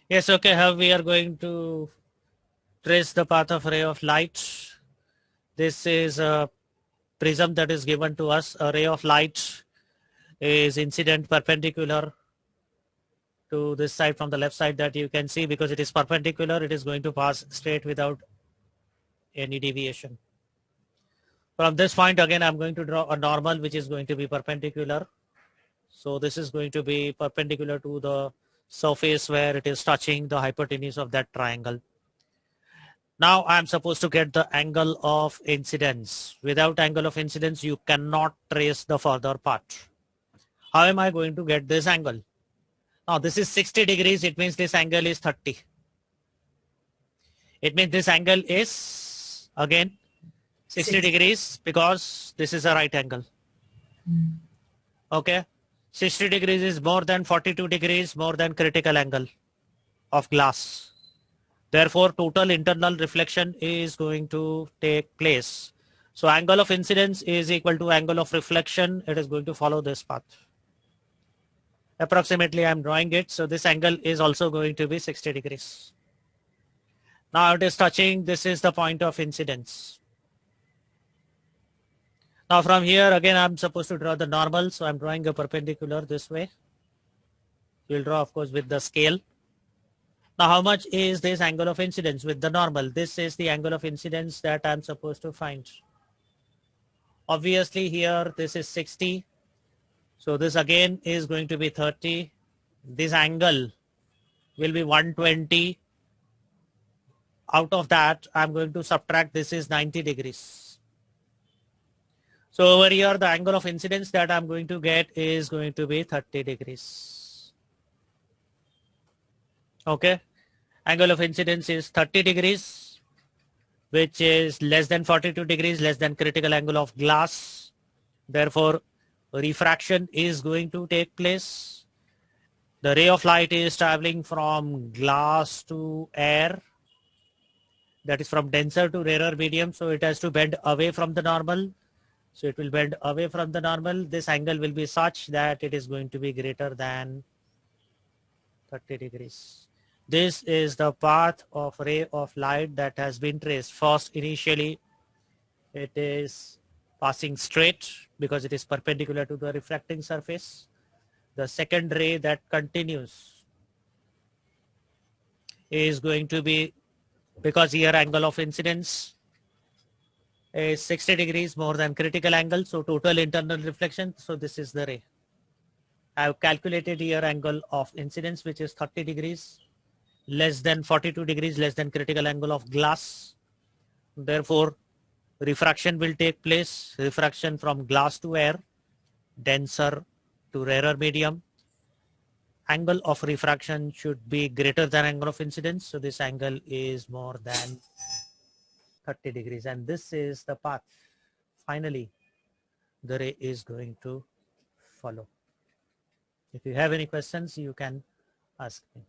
Yes, okay, how we are going to trace the path of ray of light. This is a prism that is given to us. A ray of light is incident perpendicular to this side from the left side that you can see. Because it is perpendicular, it is going to pass straight without any deviation. From this point again, I'm going to draw a normal which is going to be perpendicular. So this is going to be perpendicular to the surface where it is touching the hypotenuse of that triangle. Now I'm supposed to get the angle of incidence. Without angle of incidence, you cannot trace the further part. How am I going to get this angle? Now this is 60 degrees. It means this angle is 30. It means this angle is again 60 degrees because this is a right angle. Okay. 60 degrees is more than 42 degrees, more than critical angle of glass. Therefore, total internal reflection is going to take place. So angle of incidence is equal to angle of reflection. It is going to follow this path. Approximately I'm drawing it. So this angle is also going to be 60 degrees. Now it is touching. This is the point of incidence. Now from here again I'm supposed to draw the normal. So I'm drawing a perpendicular this way. We'll draw of course with the scale. Now how much is this angle of incidence with the normal? This is the angle of incidence that I'm supposed to find. Obviously here this is 60. So this again is going to be 30. This angle will be 120. Out of that, I'm going to subtract this is 90 degrees. So over here, the angle of incidence that I'm going to get is going to be 30 degrees. Okay. Angle of incidence is 30 degrees, which is less than 42 degrees, less than critical angle of glass. Therefore, refraction is going to take place. The ray of light is traveling from glass to air. That is from denser to rarer medium. So it has to bend away from the normal. So it will bend away from the normal. This angle will be such that it is going to be greater than 30 degrees. This is the path of ray of light that has been traced. First, initially, it is passing straight because it is perpendicular to the refracting surface. The second ray that continues is going to be, because here angle of incidence is 60 degrees more than critical angle. So total internal reflection. So this is the ray. I have calculated here angle of incidence, which is 30 degrees, less than 42 degrees, less than critical angle of glass. Therefore, refraction will take place. Refraction from glass to air, denser to rarer medium. Angle of refraction should be greater than angle of incidence. So this angle is more than 30 degrees. And this is the path. Finally, the ray is going to follow. If you have any questions, you can ask me.